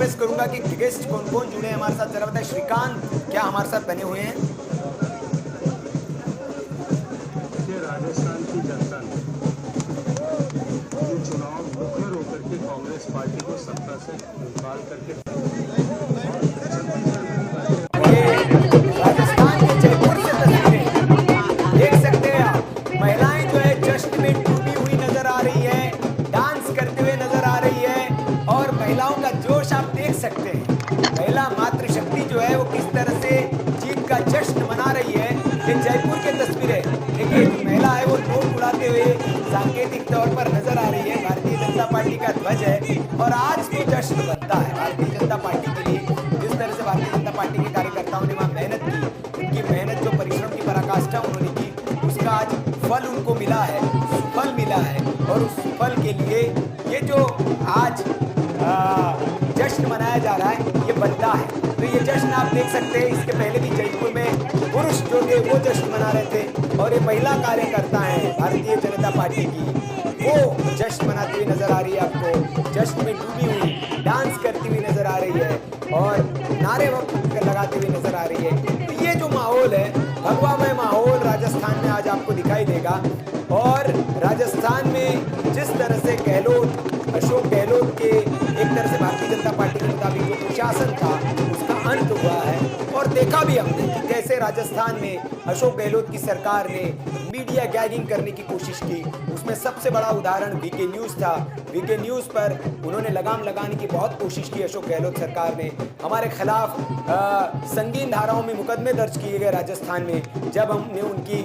Request करूंगा कि guest कौन कौन जुड़े हैं हमारे साथ, जरा बताएं। श्रीकांत क्या हमारे साथ बने हुए हैं? राजस्थान की जनता ने ये चुनाव मुखर होकर के कांग्रेस पार्टी को सत्ता से निकाल करके राजस्थान के जयपुर से तस्वीरें देख सकते हैं आप। महिलाएं जो है जश्न में डूबी हुई नजर आ रही है, डांस करते हुए नजर आ रही है और महिलाओं का जोश आप देख सकते हैं। महिला मातृशक्ति जो है वो किस तरह से जीत का जश्न मना रही है। ये जयपुर की तस्वीरें देखिए, जो महिला है वो नोट उड़ाते हुए सांकेतिक तौर पर नजर आ रही है। भारतीय जनता पार्टी का ध्वज है और आज तो जश्न बनता है भारतीय जनता पार्टी के लिए। जिस तरह से भारतीय जनता पार्टी के कार्यकर्ताओं ने वहाँ मेहनत की, उनकी मेहनत जो परिश्रम की पराकाष्ठा उन्होंने की, उसका आज फल उनको मिला है, सुफल मिला है। और उस सुफल के लिए ये जो आज जश्न मनाया जा रहा है ये बनता है। तो ये जश्न आप देख सकते हैं, इसके पहले भी जयपुर में पुरुष जो थे वो जश्न मना रहे थे और ये महिला कार्यकर्ता हैं भारतीय जनता पार्टी की, वो जश्न मनाती हुई नजर आ रही है आपको। जश्न में डूबी हुई डांस करती हुई नजर आ रही है और नारे लगाती हुई नजर आ रही है। तो ये जो माहौल है, भगवामय माहौल राजस्थान में आज आपको दिखाई देगा। और राजस्थान में जिस तरह से अशोक गहलोत के एक तरह से भारतीय जनता पार्टी के मुताबिक जो प्रशासन था उसका अंत हुआ है। और देखा भी हमने कि कैसे राजस्थान में अशोक गहलोत की सरकार ने मीडिया गैगिंग करने की कोशिश की। उसमें सबसे बड़ा उदाहरण वीके न्यूज़ था। वीके न्यूज़ पर उन्होंने लगाम लगाने की बहुत कोशिश की अशोक गहलोत सरकार ने। हमारे खिलाफ संगीन धाराओं में मुकदमे दर्ज किए गए राजस्थान में, जब हमने उनकी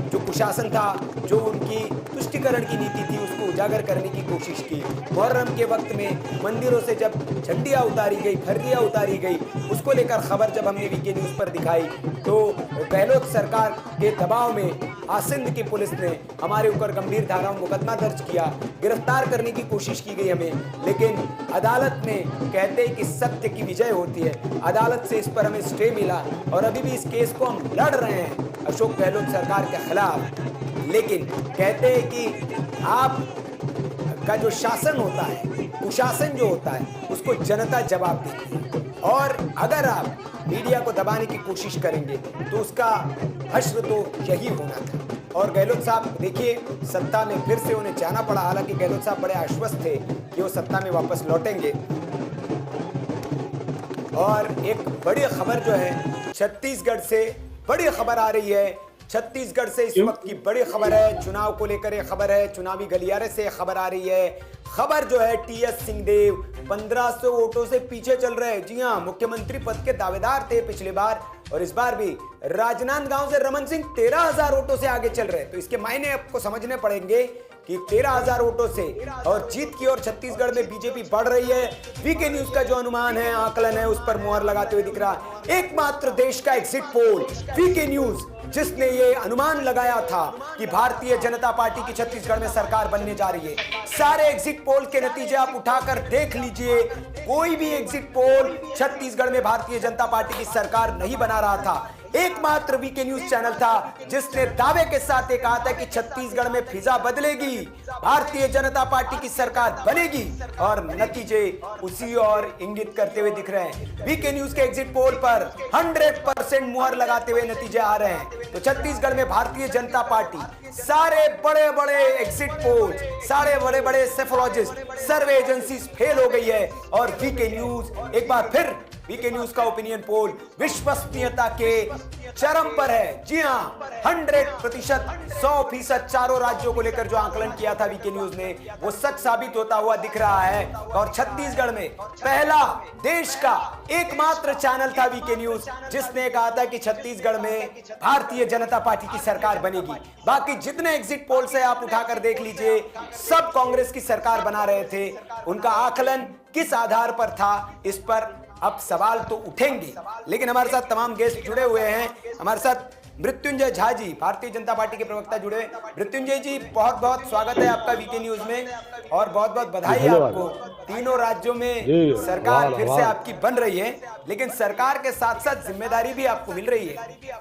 जो कुशासन था, जो उनकी तुष्टिकरण की नीति थी, उसको उजागर करने की कोशिश की। मुहर्रम के वक्त में मंदिरों से जब झंडियाँ उतारी गई, फर्रियाँ उतारी गई, उसको लेकर खबर जब हमने वीके न्यूज़ पर दिखाई तो गहलोत सरकार के दबाव में आसिंद की पुलिस ने हमारे ऊपर गंभीर धाराओं मुकदमा दर्ज किया, गिरफ्तार करने की कोशिश की गई हमें। लेकिन अदालत ने कहते हैं कि सत्य की विजय होती है, अदालत से इस पर हमें स्टे मिला और अभी भी इस केस को हम लड़ रहे हैं अशोक गहलोत सरकार के खिलाफ। लेकिन कहते हैं कि आप का जो शासन होता है, कुशासन जो होता है, उसको जनता जवाब देती है। और अगर आप मीडिया को दबाने की कोशिश करेंगे तो उसका हश्र तो यही होना था। और गहलोत साहब देखिए, सत्ता में फिर से उन्हें जाना पड़ा। हालांकि गहलोत साहब बड़े आश्वस्त थे कि वो सत्ता में वापस लौटेंगे। और एक बड़ी खबर जो है छत्तीसगढ़ से बड़ी खबर आ रही है। छत्तीसगढ़ से इस वक्त की बड़ी खबर है, चुनाव को लेकर ये खबर है, चुनावी गलियारे से खबर आ रही है। खबर जो है टीएस सिंहदेव 1500 वोटों से पीछे चल रहे हैं। जी हाँ, मुख्यमंत्री पद के दावेदार थे पिछली बार और इस बार भी राजनांदगांव से रमन सिंह 13,000 वोटों से आगे चल रहे हैं। तो इसके मायने आपको समझने पड़ेंगे कि 13,000 वोटों से और जीत की ओर छत्तीसगढ़ में बीजेपी बढ़ रही है। वीके न्यूज़ का जो अनुमान है, आकलन है, उस पर मुहर लगाते हुए दिख रहा है। एकमात्र देश का एग्जिट पोल वीके न्यूज़ जिसने ये अनुमान लगाया था कि भारतीय जनता पार्टी की छत्तीसगढ़ में सरकार बनने जा रही है। सारे एग्जिट पोल के नतीजे आप उठाकर देख लीजिए, कोई भी एग्जिट पोल छत्तीसगढ़ में भारतीय जनता पार्टी की सरकार नहीं बना रहा था। एकमात्र वीके न्यूज़ चैनल था जिसने दावे के साथ ये कहा था कि छत्तीसगढ़ में फिजा बदलेगी, भारतीय जनता पार्टी की सरकार बनेगी। और नतीजे उसी ओर इंगित करते हुए दिख रहे हैं। वीके न्यूज़ के एग्जिट पोल पर 100% मुहर लगाते हुए नतीजे आ रहे हैं। तो छत्तीसगढ़ में भारतीय जनता पार्टी सारे बड़े बड़े एग्जिट पोल, सारे बड़े बड़े सेफोलॉजिस्ट, सर्वे एजेंसीज फेल हो गई है। और वीके न्यूज़ एक बार फिर, वीके न्यूज़ का ओपिनियन पोल विश्वसनीयता के चरम पर है। जी हाँ, 100%, 100% चारों राज्यों को लेकर जो आकलन किया था वीके न्यूज़ ने, वो सच साबित होता हुआ दिख रहा है। और छत्तीसगढ़ में पहला देश का एकमात्र चैनल था वीके न्यूज़ जिसने कहा था कि छत्तीसगढ़ में भारतीय जनता पार्टी की सरकार बनेगी। बाकी जितने एग्जिट पोल से आप उठाकर देख लीजिए, सब कांग्रेस की सरकार बना रहे थे। उनका आकलन किस आधार पर था, इस पर अब सवाल तो उठेंगे। लेकिन हमारे साथ तमाम गेस्ट जुड़े हुए हैं। हमारे साथ मृत्युंजय झा जी, भारतीय जनता पार्टी के प्रवक्ता जुड़े। मृत्युंजय जी, बहुत बहुत स्वागत है आपका वीके न्यूज़ में और बहुत बहुत बधाई है आपको। तीनों राज्यों में सरकार फिर से आपकी बन रही है, लेकिन सरकार के साथ साथ जिम्मेदारी भी आपको मिल रही है।